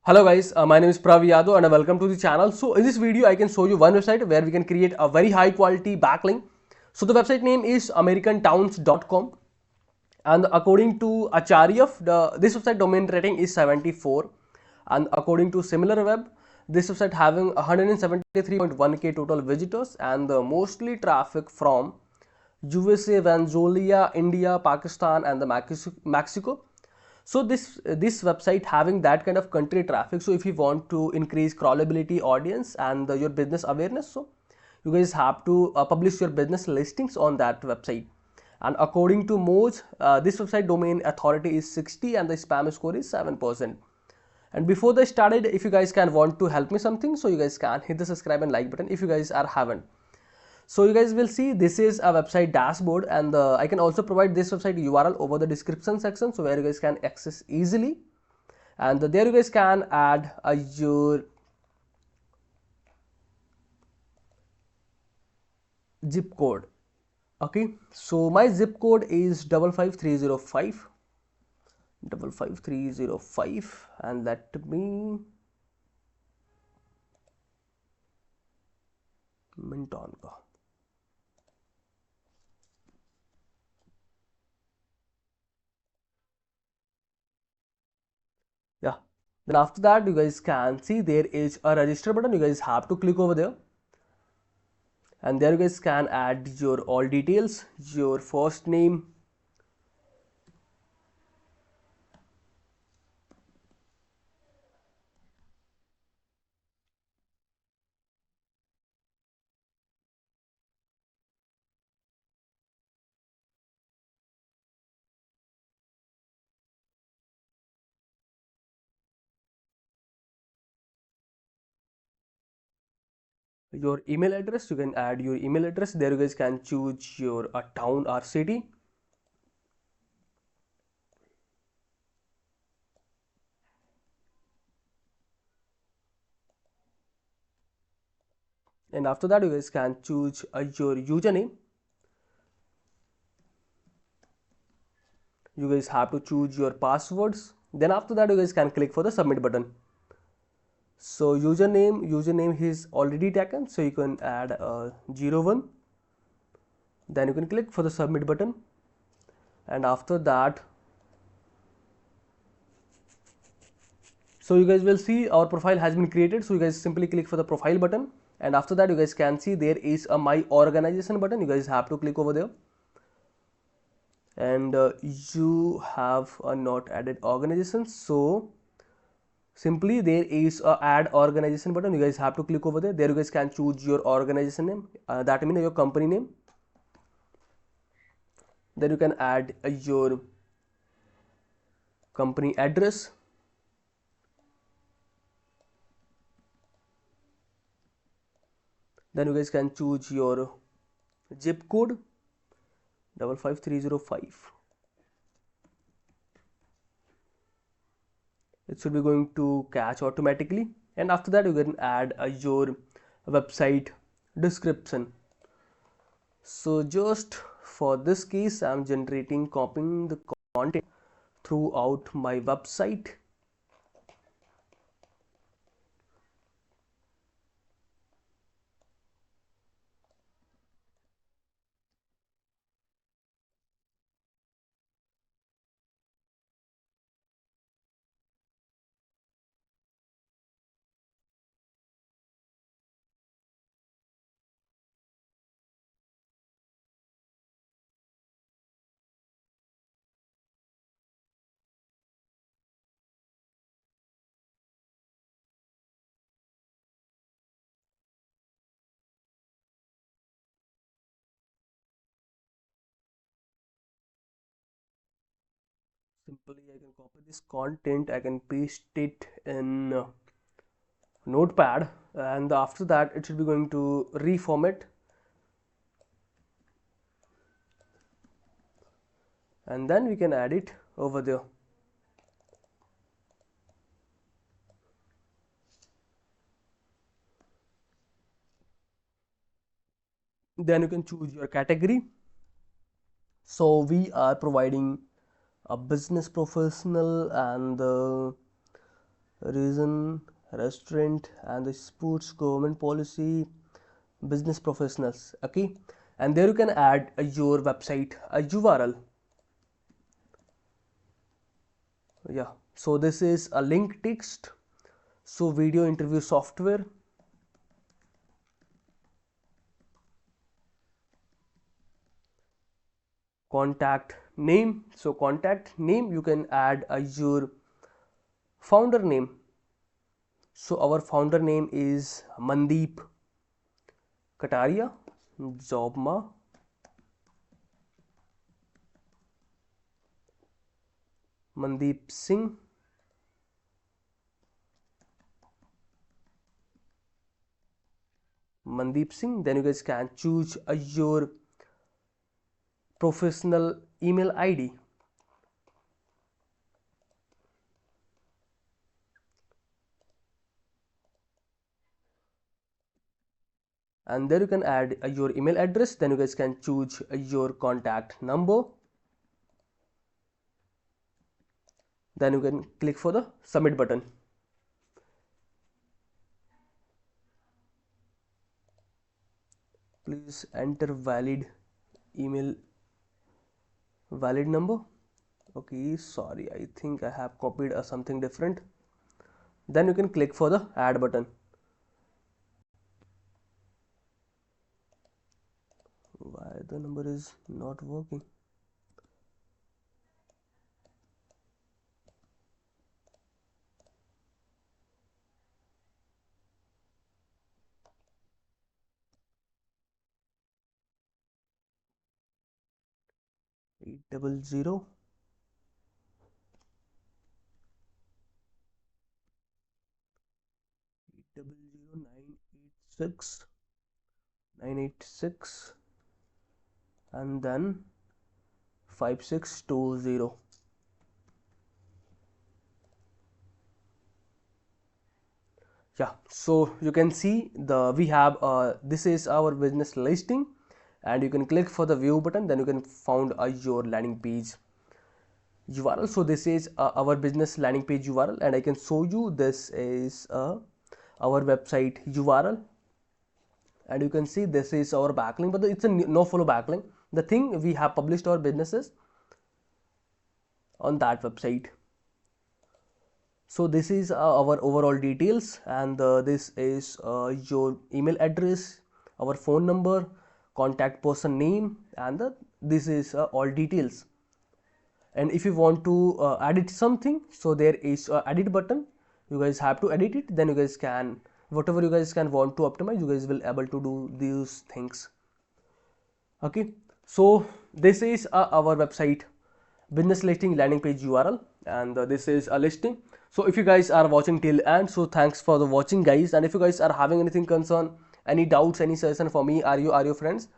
Hello guys, my name is Prav Yadav and welcome to the channel. So in this video I can show you one website where we can create a very high quality backlink. So the website name is americantowns.com, and according to Acharya, this website domain rating is 74, and according to SimilarWeb, this website having 173.1k total visitors and mostly traffic from USA, Venezuela, India, Pakistan and the Mexico. So this website having that kind of country traffic. So if you want to increase crawlability, audience and your business awareness, so you guys have to publish your business listings on that website. And according to Moj, this website domain authority is 60 and the spam score is 7%. And before they started, if you guys can want to help me something, so you guys can hit the subscribe and like button if you guys are haven't. So you guys will see this is a website dashboard, and I can also provide this website URL over the description section, so where you guys can access easily. And there you guys can add your zip code. Okay, so my zip code is 55305, and let me mint on go. Yeah, then after that you guys can see there is a register button. You guys have to click over there, and there you guys can add your all details, your first name, your email address. You can add your email address. There you guys can choose your town or city, and after that you guys can choose your username. You guys have to choose your passwords. Then after that you guys can click for the submit button. So username is already taken, so you can add 01. Then you can click for the submit button, and after that, so you guys will see our profile has been created. So you guys simply click for the profile button, and after that you guys can see there is a my organization button. You guys have to click over there, and you have not added organization, so simply there is a add organization button. You guys have to click over there. There you guys can choose your organization name, that means your company name. Then you can add your company address. Then you guys can choose your zip code 55305. It should be going to catch automatically, and after that you can add your website description. So just for this case I'm generating copying the content throughout my website. Simply I can copy this content, I can paste it in notepad, and after that it should be going to reformat, and then we can add it over there. Then you can choose your category. So we are providing a business professional, and reason, restaurant, and the sports, government policy, business professionals. Okay, and there you can add your website a URL. Yeah, so this is a link text. So video interview software, contact name. So contact name you can add your founder name. So our founder name is Mandeep Kataria, Jobma, Mandeep Singh, Mandeep Singh. Then you guys can choose your professional email ID. And there you can add your email address. Then you guys can choose your contact number. Then you can click for the submit button. Please enter email valid number. Okay, sorry, I think I have copied something different. Then you can click for the add button. Why the number is not working? Eight double zero 986 986 and then 5620. Yeah, so you can see we have this is our business listing, and you can click for the view button. Then you can found your landing page URL. So this is our business landing page URL, and I can show you this is our website URL, and you can see this is our backlink, but it's a no follow backlink. The thing we have published our businesses on that website. So this is our overall details, and this is your email address, our phone number, contact person name, and this is all details. And if you want to edit something, so there is a edit button. You guys have to edit it. Then you guys can, whatever you guys can want to optimize, you guys will able to do these things. Okay, so this is our website business listing landing page URL, and this is a listing. So if you guys are watching till end, so thanks for the watching guys. And if you guys are having anything concern, any doubts, any suggestion for me, are your friends,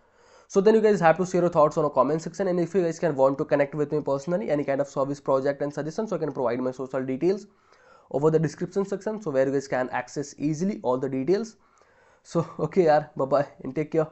so then you guys have to share your thoughts on a comment section. And if you guys can want to connect with me personally, any kind of service project and suggestions, so I can provide my social details over the description section, so where you guys can access easily all the details. So okay, bye bye and take care.